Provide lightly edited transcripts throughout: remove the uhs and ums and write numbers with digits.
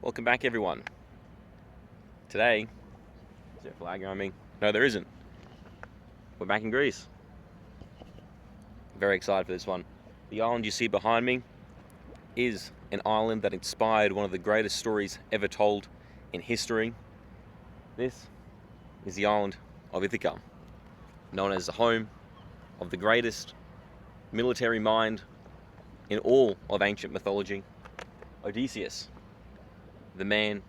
Welcome back, everyone. Today, is there a flag on me? No, there isn't. We're back in Greece. Very excited for this one. The island you see behind me is an island that inspired one of the greatest stories ever told in history. This is the island of Ithaca, known as the home of the greatest military mind in all of ancient mythology, Odysseus, the man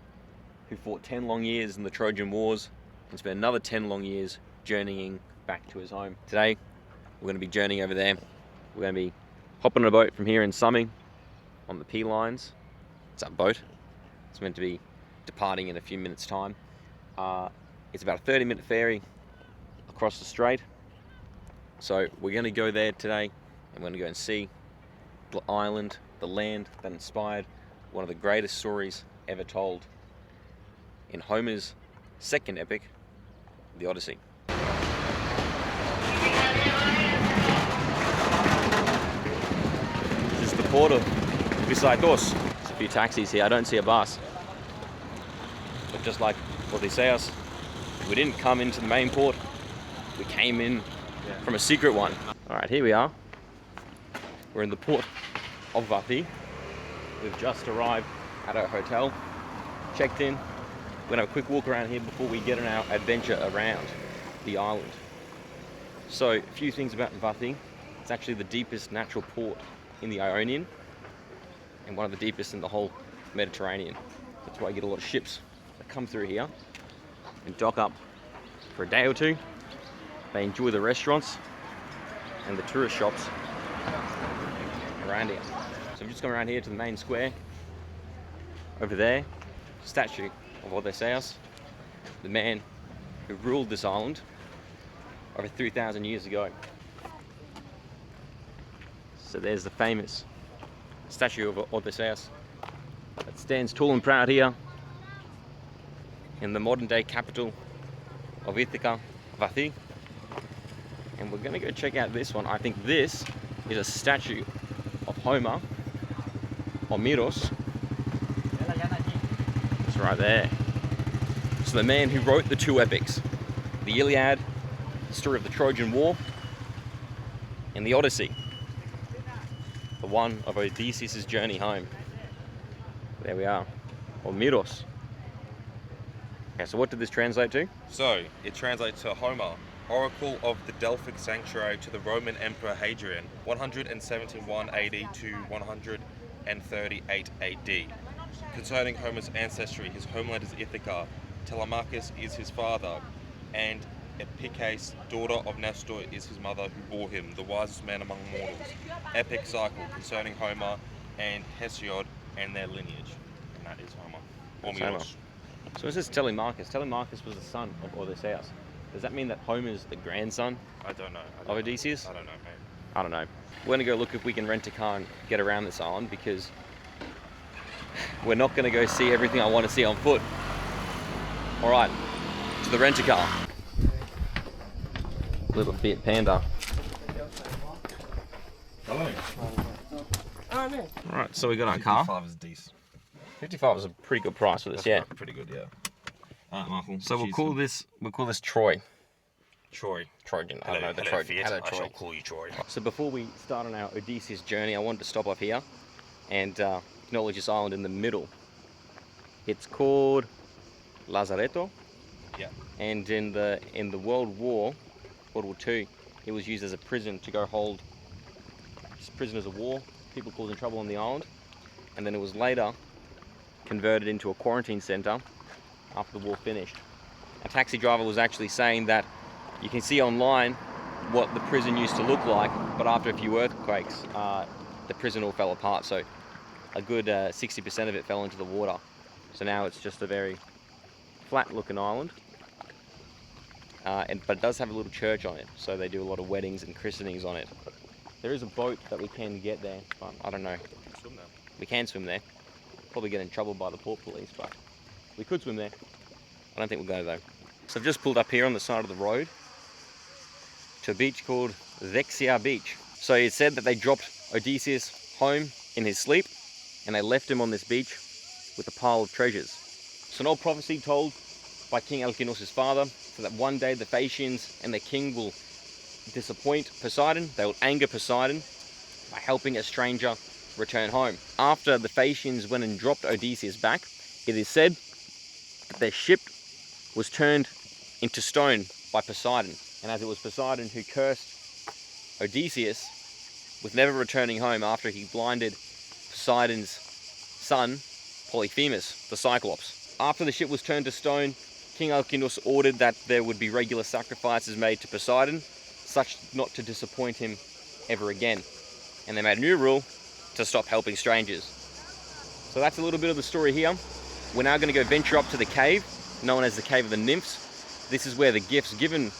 who fought 10 long years in the Trojan Wars and spent another 10 long years journeying back to his home. Today, we're going to be journeying over there. We're going to be hopping on a boat from here in Summing on the P lines. It's our boat. It's meant to be departing in a few minutes' time. It's about a 30-minute ferry across the strait. So we're going to go there today and we're going to go and see the island, the land that inspired one of the greatest stories ever told in Homer's second epic, the Odyssey. This is the port of Niritos. There's a few taxis here. I don't see a bus. But just like Odysseus, we didn't come into the main port. We came in from a secret one. All right, here we are. We're in the port of Vathi. We've just arrived at our hotel, checked in. We're gonna have a quick walk around here before we get on our adventure around the island. So, a few things about Vathi. It's actually the deepest natural port in the Ionian and one of the deepest in the whole Mediterranean. That's why you get a lot of ships that come through here and dock up for a day or two. They enjoy the restaurants and the tourist shops around here. So I'm just going around here to the main square. Over there, statue of Odysseus, the man who ruled this island over 3,000 years ago. So there's the famous statue of Odysseus that stands tall and proud here in the modern day capital of Ithaca, Vathi. And we're gonna go check out this one. I think this is a statue of Homer, or Niritos. It's right there. So the man who wrote the two epics, the Iliad, the story of the Trojan War, and the Odyssey, the one of Odysseus' journey home. There we are, or Niritos. Okay, so what did this translate to? So, it translates to Homer, Oracle of the Delphic Sanctuary to the Roman Emperor Hadrian, 171 AD to 138 AD. Concerning Homer's ancestry, his homeland is Ithaca, Telemachus is his father, and Epicae, daughter of Nestor, is his mother who bore him, the wisest man among mortals. Epic cycle concerning Homer and Hesiod and their lineage. And that is Homer. Or Niritos. So this is Telemachus. Telemachus was the son of Odysseus. Does that mean that Homer's the grandson I don't know. of Odysseus? I don't know, mate. I don't know. We're going to go look if we can rent a car and get around this island, because we're not going to go see everything I want to see on foot. All right, to the rent-a-car. Little Fiat Panda. Hello. All right, so we got our car. 55 is decent. 55 is a pretty good price for this, That's yeah. pretty good, yeah. Alright, Michael. So we'll call this Troy. Troy. Trojan. I Hello, don't know the hello, Trojan. Fiat. Hello, I Troy. shall call you Troy. So before we start on our Odysseus journey, I wanted to stop off here and acknowledge this island in the middle. It's called Lazaretto. Yeah. And in the World War II, it was used as a prison to go hold prisoners of war, people causing trouble on the island. And then it was later converted into a quarantine centre after the war finished. A taxi driver was actually saying that you can see online what the prison used to look like, but after a few earthquakes, the prison all fell apart. So a good 60% of it fell into the water. So now it's just a very flat-looking island, but it does have a little church on it. So they do a lot of weddings and christenings on it. There is a boat that we can get there, but I don't know. Swim there. We can swim there. Probably get in trouble by the port police, but we could swim there. I don't think we'll go though. So I've just pulled up here on the side of the road to a beach called Dexia Beach. So it said that they dropped Odysseus home in his sleep and they left him on this beach with a pile of treasures. It's an old prophecy told by King Alkinoos' father, so that one day the Phaeacians and their king will disappoint Poseidon. They will anger Poseidon by helping a stranger return home. After the Phaeacians went and dropped Odysseus back, it is said that their ship was turned into stone by Poseidon. And as it was Poseidon who cursed Odysseus with never returning home after he blinded Poseidon's son, Polyphemus, the Cyclops. After the ship was turned to stone, King Alkinoos ordered that there would be regular sacrifices made to Poseidon, such not to disappoint him ever again. And they made a new rule to stop helping strangers. So that's a little bit of the story here. We're now going to go venture up to the cave, known as the Cave of the Nymphs. This is where the gifts given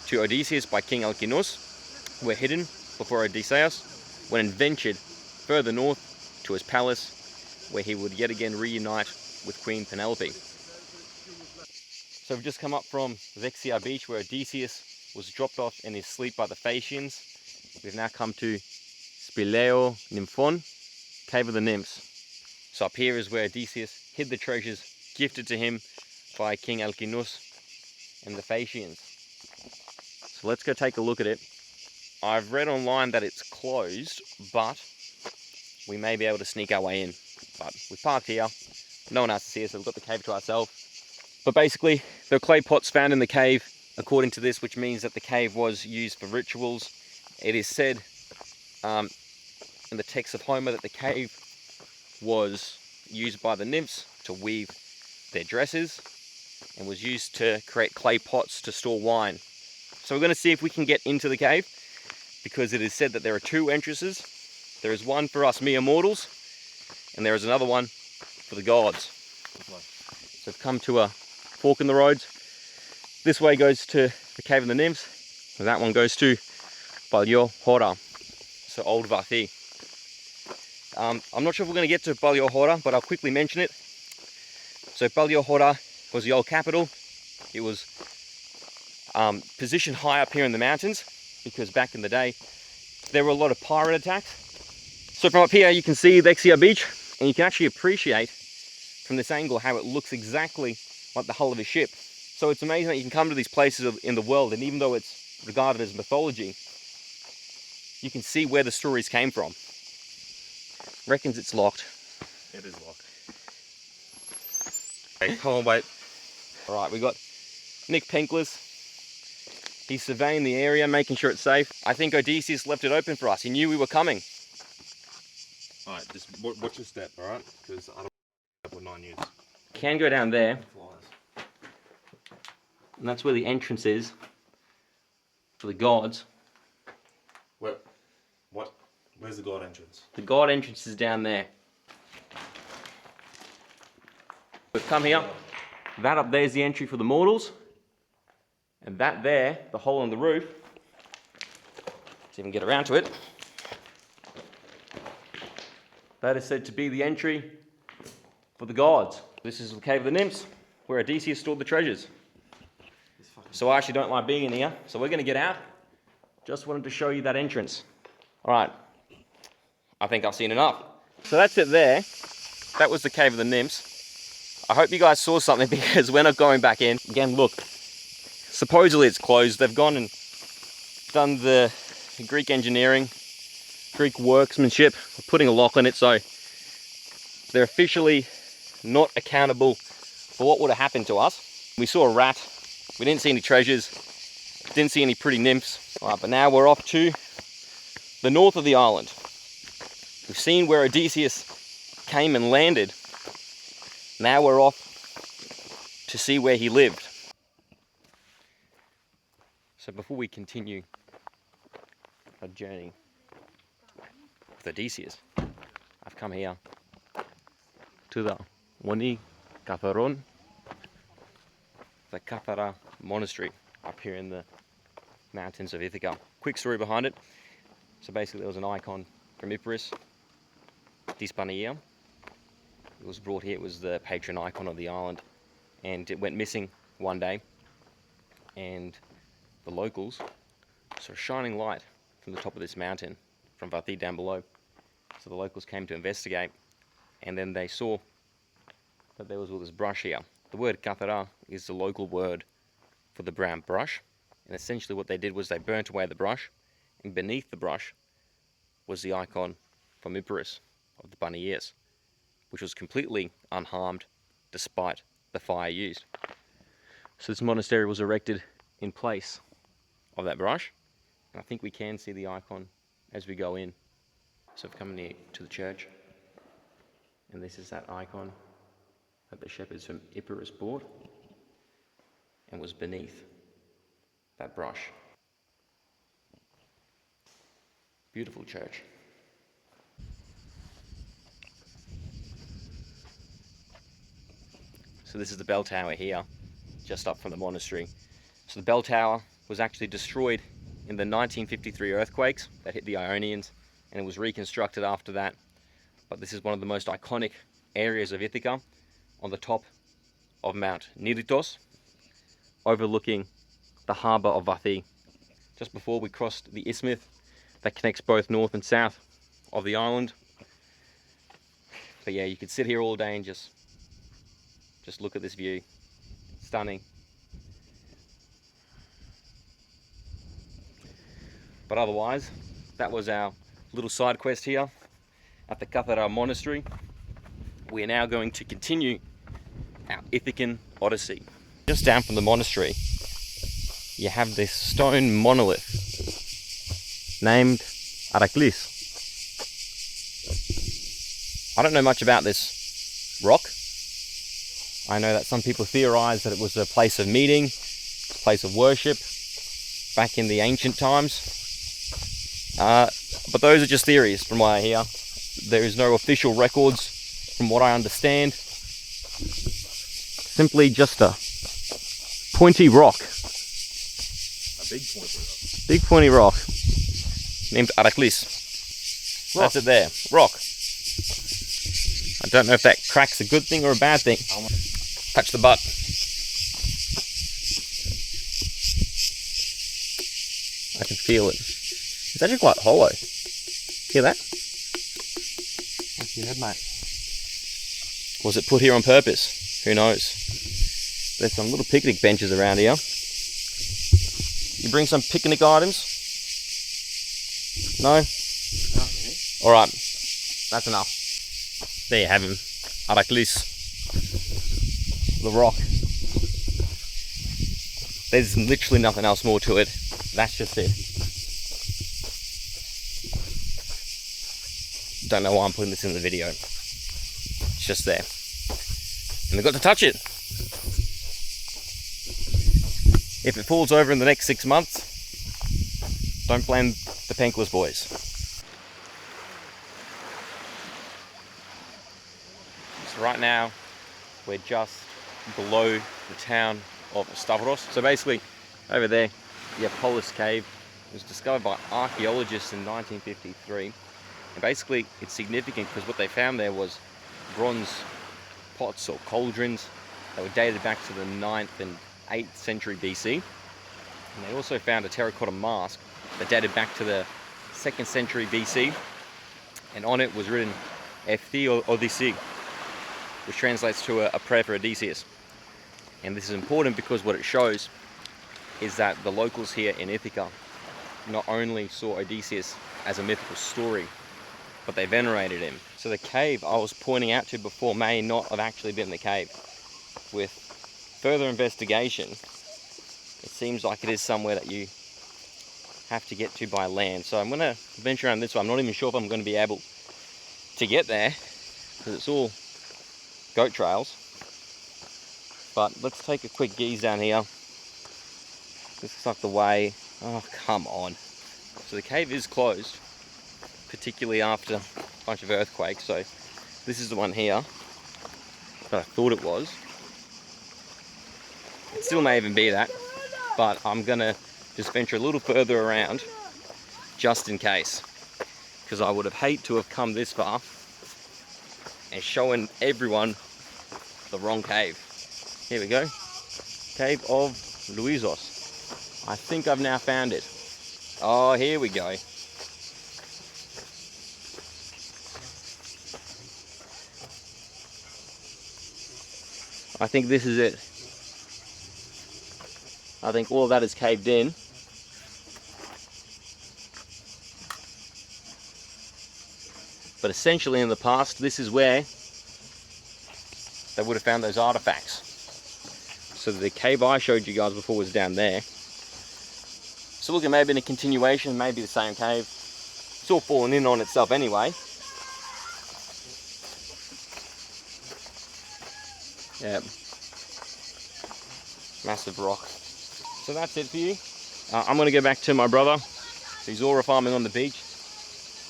to Odysseus by King Alkinoos were hidden before Odysseus went and ventured further north to his palace, where he would yet again reunite with Queen Penelope. So we've just come up from Zexia beach, where Odysseus was dropped off in his sleep by the Phaeacians. We've now come to Spileo Nymphon, Cave of the Nymphs. So up here is where Odysseus hid the treasures gifted to him by King Alkinoos and the Phaeacians. So let's go take a look at it. I've read online that it's closed, but we may be able to sneak our way in. But we've parked here, no one else to see us, so we've got the cave to ourselves. But basically, there are clay pots found in the cave, according to this, which means that the cave was used for rituals. It is said in the text of Homer that the cave was used by the nymphs to weave their dresses and was used to create clay pots to store wine. So we're going to see if we can get into the cave, because it is said that there are two entrances. There is one for us mere mortals, and there is another one for the gods. So we've come to a fork in the roads. This way goes to the Cave of the Nymphs, and that one goes to Balio Hora, so Old Vathi. I'm not sure if we're going to get to Balio Hora, but I'll quickly mention it. So Balio Hora was the old capital. It was positioned high up here in the mountains, because back in the day there were a lot of pirate attacks. So from up here you can see Zexia beach, and you can actually appreciate from this angle how it looks exactly like the hull of a ship. So it's amazing that you can come to these places in the world, and even though it's regarded as mythology, you can see where the stories came from. Reckons it's locked. It is locked. Hey, come on, wait. Alright, we got Nick Penklis. He's surveying the area, making sure it's safe. I think Odysseus left it open for us. He knew we were coming. Alright, just watch your step, alright? Because I don't have with 9 years. Can go down there. And that's where the entrance is for the gods. What? Where's the god entrance? The god entrance is down there. We've come here. That up there is the entry for the mortals. And that there, the hole in the roof, let's even get around to it. That is said to be the entry for the gods. This is the Cave of the Nymphs, where Odysseus stored the treasures. So I actually don't like being in here, so we're going to get out. Just wanted to show you that entrance. Alright, I think I've seen enough. So that's it there. That was the Cave of the Nymphs. I hope you guys saw something, because we're not going back in. Again, look, supposedly it's closed. They've gone and done the Greek engineering, Greek workmanship, putting a lock on it, so they're officially not accountable for what would have happened to us. We saw a rat. We didn't see any treasures, didn't see any pretty nymphs. All right, but now we're off to the north of the island. We've seen where Odysseus came and landed. Now we're off to see where he lived. So before we continue our journey with Odysseus, I've come here to the Wani Katharon, the Kathara Monastery up here in the mountains of Ithaca. Quick story behind it. So basically there was an icon from Epirus, Dispania. It was brought here. It was the patron icon of the island, and it went missing one day, and the locals saw a shining light from the top of this mountain from Vathi down below. So the locals came to investigate, and then they saw But there was all this brush here. The word Kathara is the local word for the brown brush. And essentially what they did was they burnt away the brush, and beneath the brush was the icon from Epirus of the bunny ears, which was completely unharmed despite the fire used. So this monastery was erected in place of that brush. And I think we can see the icon as we go in. So I've come near to the church, and this is that icon that the shepherds from Epirus bought and was beneath that brush. Beautiful church. So this is the bell tower here, just up from the monastery. So the bell tower was actually destroyed in the 1953 earthquakes that hit the Ionians, and it was reconstructed after that. But this is one of the most iconic areas of Ithaca, on the top of Mount Niritos, overlooking the harbour of Ithaca, just before we crossed the isthmus that connects both north and south of the island. But yeah, you could sit here all day and just look at this view. Stunning. But otherwise, that was our little side quest here at the Kathara Monastery. We are now going to continue our Ithacan Odyssey. Just down from the monastery, you have this stone monolith named Araklis. I don't know much about this rock. I know that some people theorize that it was a place of meeting, a place of worship back in the ancient times. But those are just theories from what I hear. There is no official records from what I understand. Simply just a pointy rock. A big pointy rock. Big pointy rock named Araklis. That's it there. Rock. I don't know if that crack's a good thing or a bad thing. Touch the butt. I can feel it. It's actually quite hollow. Hear that? That's your head, mate. Was it put here on purpose? Who knows? There's some little picnic benches around here. You bring some picnic items? No? Alright, that's enough. There you have him. Araklis. The rock. There's literally nothing else more to it. That's just it. Don't know why I'm putting this in the video. It's just there. And I got to touch it. If it falls over in the next 6 months, don't blame the Penkless boys. So right now, we're just below the town of Stavros. So basically, over there, the Apollos Cave was discovered by archaeologists in 1953. And basically, it's significant because what they found there was bronze pots or cauldrons that were dated back to the 9th and 8th century BC. And they also found a terracotta mask that dated back to the 2nd century BC. And on it was written Great Odysseus, which translates to a prayer for Odysseus. And this is important because what it shows is that the locals here in Ithaca not only saw Odysseus as a mythical story, but they venerated him. So the cave I was pointing out to before may not have actually been the cave. With further investigation, it seems like it is somewhere that you have to get to by land. So I'm going to venture around this way. I'm not even sure if I'm going to be able to get there because it's all goat trails. But let's take a quick gaze down here. This looks like the way. Oh, come on. So the cave is closed, particularly after a bunch of earthquakes. So this is the one here that I thought it was. It still may even be that, but I'm gonna just venture a little further around just in case, because I would have hated to have come this far and showing everyone the wrong cave. Here we go. Cave of Luizos. I think I've now found it. Oh, here we go. I think this is it. I think all of that is caved in. But essentially in the past, this is where they would have found those artifacts. So the cave I showed you guys before was down there. So looking maybe in a continuation, maybe the same cave. It's all fallen in on itself anyway. Yeah. Massive rock. So that's it for you. I'm going to go back to my brother. He's aura farming on the beach.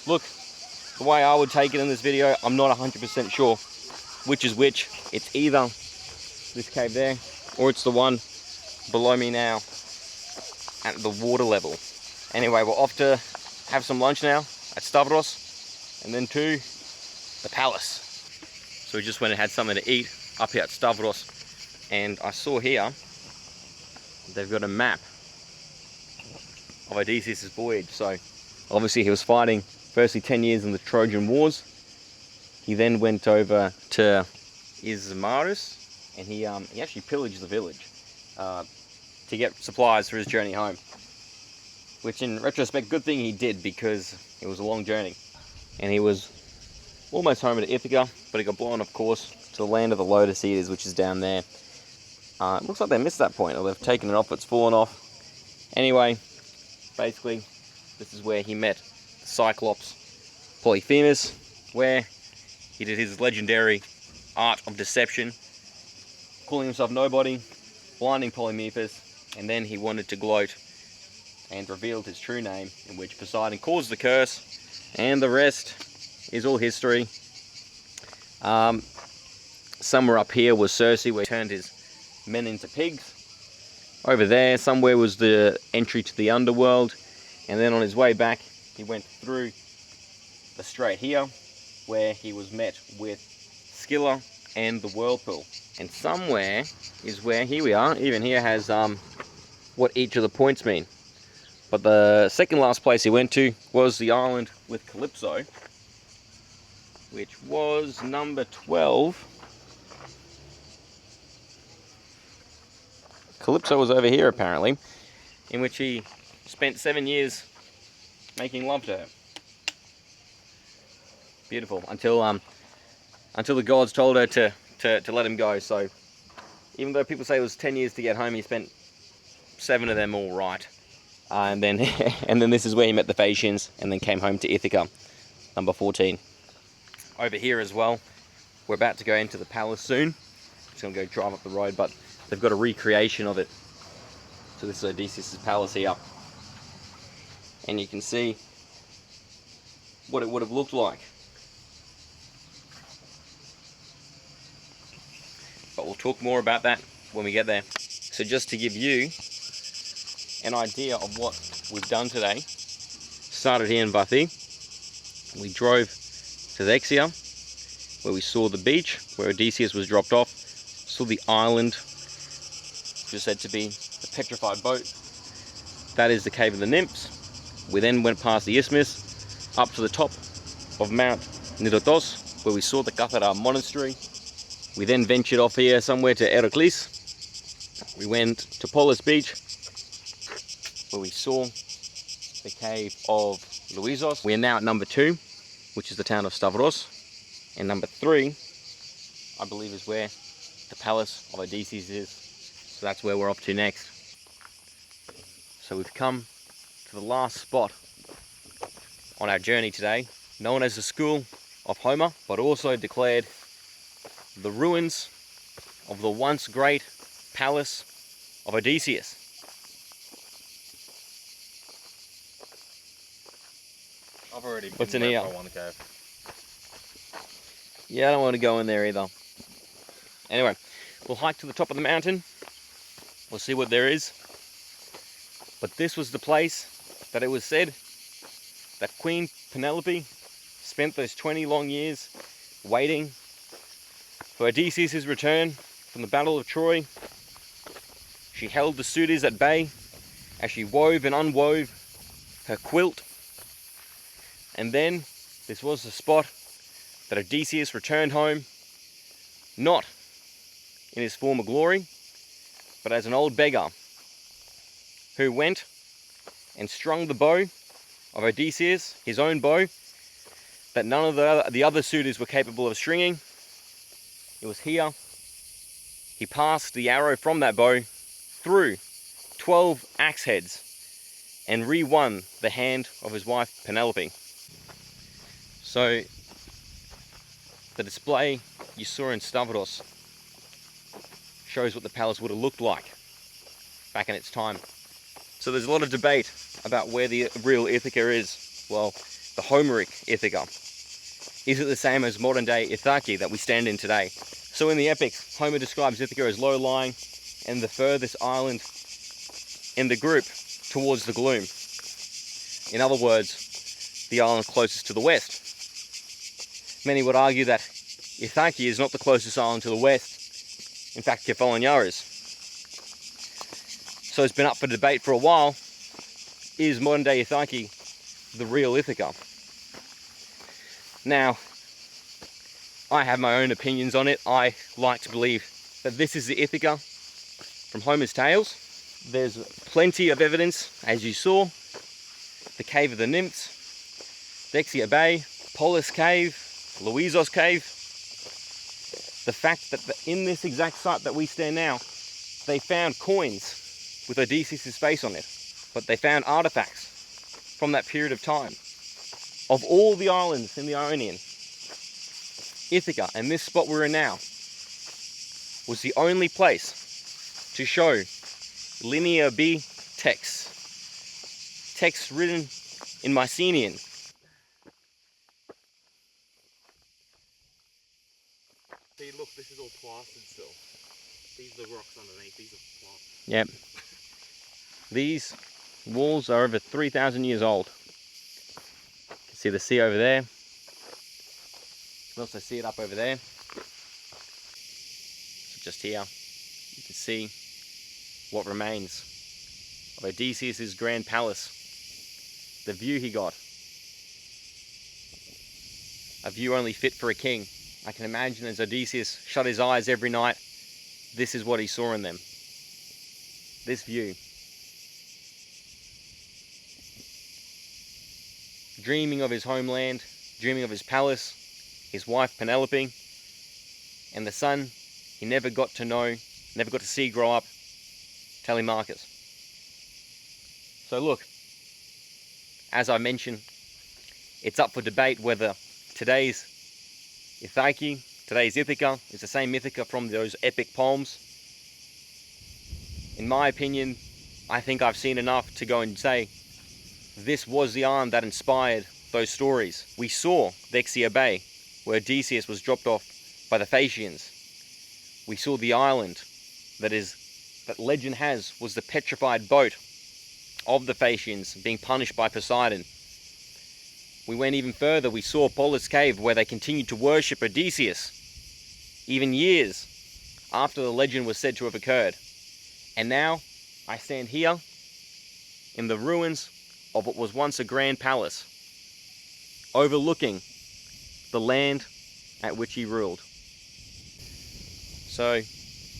Look, the way I would take it in this video, I'm not 100% sure which is which. It's either this cave there, or it's the one below me now at the water level. Anyway, we're off to have some lunch now at Stavros, and then to the palace. So we just went and had something to eat up here at Stavros, and I saw here they've got a map of Odysseus' voyage. So obviously he was fighting firstly 10 years in the Trojan Wars. He then went over to Ismaris, and he actually pillaged the village to get supplies for his journey home. Which in retrospect, good thing he did, because it was a long journey. And he was almost home at Ithaca, but he got blown, of course, to the land of the Lotus Eaters, which is down there. It looks like they missed that point, or they've taken it off, it's fallen off. Anyway, basically, this is where he met the Cyclops Polyphemus, where he did his legendary art of deception, calling himself nobody, blinding Polyphemus, and then he wanted to gloat and revealed his true name, in which Poseidon caused the curse, and the rest is all history. Somewhere up here was Circe, where he turned his men into pigs. Over there somewhere was the entry to the underworld, and then on his way back he went through the strait here, where he was met with Scylla and the whirlpool. And somewhere is where, here we are, even here has what each of the points mean. But the second last place he went to was the island with Calypso, which was number 12. Calypso was over here apparently, in which he spent 7 years making love to her. Beautiful, until the gods told her to let him go. So even though people say it was 10 years to get home, he spent 7 of them all right. And then this is where he met the Phaeacians, and then came home to Ithaca, number 14. Over here as well, we're about to go into the palace soon. Just gonna go drive up the road, but they've got a recreation of it. So this is Odysseus' palace here, and you can see what it would have looked like. But we'll talk more about that when we get there. So just to give you an idea of what we've done today, started here in Vathi. We drove to Thexia, where we saw the beach where Odysseus was dropped off, saw the island, which is said to be the petrified boat. That is the Cave of the Nymphs. We then went past the isthmus, up to the top of Mount Niritos, where we saw the Kathara Monastery. We then ventured off here somewhere to Araklis. We went to Polis Beach, where we saw the cave of Louisos. We are now at number 2, which is the town of Stavros. And number 3, I believe, is where the palace of Odysseus is. So that's where we're off to next. So we've come to the last spot on our journey today, known as the School of Homer, but also declared the ruins of the once great palace of Odysseus. I've already been. What's in here? I want to go. Yeah, I don't want to go in there either. Anyway, we'll hike to the top of the mountain. We'll see what there is. But this was the place that it was said that Queen Penelope spent those 20 long years waiting for Odysseus' return from the Battle of Troy. She held the suitors at bay as she wove and unwove her quilt. And then this was the spot that Odysseus returned home, not in his former glory, but as an old beggar who went and strung the bow of Odysseus, his own bow, that none of the other suitors were capable of stringing. It was here he passed the arrow from that bow through 12 axe heads and re-won the hand of his wife Penelope. So the display you saw in Stavros shows what the palace would have looked like back in its time. So there's a lot of debate about where the real Ithaca is. Well, the Homeric Ithaca. Is it the same as modern day Ithaca that we stand in today? So in the epics, Homer describes Ithaca as low-lying and the furthest island in the group towards the gloom. In other words, the island closest to the west. Many would argue that Ithaca is not the closest island to the west. In fact, Kefalonia is. So it's been up for debate for a while. Is modern day Ithaca the real Ithaca? Now, I have my own opinions on it. I like to believe that this is the Ithaca from Homer's tales. There's plenty of evidence, as you saw. The Cave of the Nymphs, Dexia Bay, Polis Cave, Louisos Cave. The fact that in this exact site that we stand now, they found coins with Odysseus' face on it. But they found artifacts from that period of time. Of all the islands in the Ionian, Ithaca, and this spot we're in now, was the only place to show Linear B texts. Texts written in Mycenaean. See, look, this is all plastered still. These are the rocks underneath, these are plastered. Yep. These walls are over 3,000 years old. You can see the sea over there. You can also see it up over there. So just here, you can see what remains of Odysseus' grand palace. The view he got. A view only fit for a king. I can imagine as Odysseus shut his eyes every night, this is what he saw in them. This view. Dreaming of his homeland, dreaming of his palace, his wife Penelope, and the son he never got to know, never got to see grow up, Telemachus. So look, as I mentioned, it's up for debate whether today's Ithaca, today's Ithaca, is the same Ithaca from those epic poems. In my opinion, I think I've seen enough to go and say this was the island that inspired those stories. We saw Dexia Bay, where Odysseus was dropped off by the Phaeacians. We saw the island that legend has was the petrified boat of the Phaeacians being punished by Poseidon. We went even further. We saw Polis Cave, where they continued to worship Odysseus, even years after the legend was said to have occurred. And now I stand here in the ruins of what was once a grand palace, overlooking the land at which he ruled. So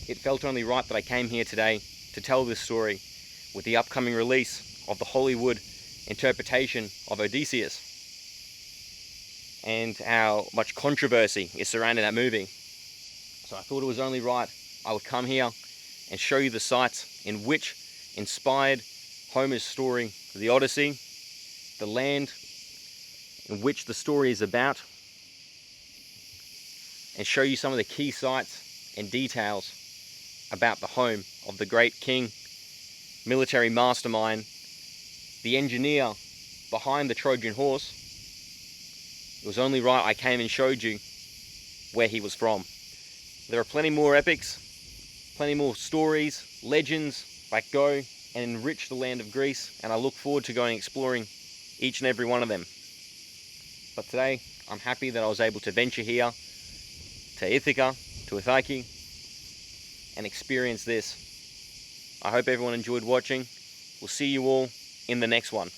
it felt only right that I came here today to tell this story with the upcoming release of the Hollywood interpretation of Odysseus and how much controversy is surrounding that movie. So I thought it was only right I would come here and show you the sites in which inspired Homer's story, the Odyssey, the land in which the story is about, and show you some of the key sites and details about the home of the great king, military mastermind, the engineer behind the Trojan horse. It was only right I came and showed you where he was from. There are plenty more epics, plenty more stories, legends that go and enrich the land of Greece, and I look forward to going exploring each and every one of them. But today, I'm happy that I was able to venture here to Ithaca, to Ithaca, and experience this. I hope everyone enjoyed watching. We'll see you all in the next one.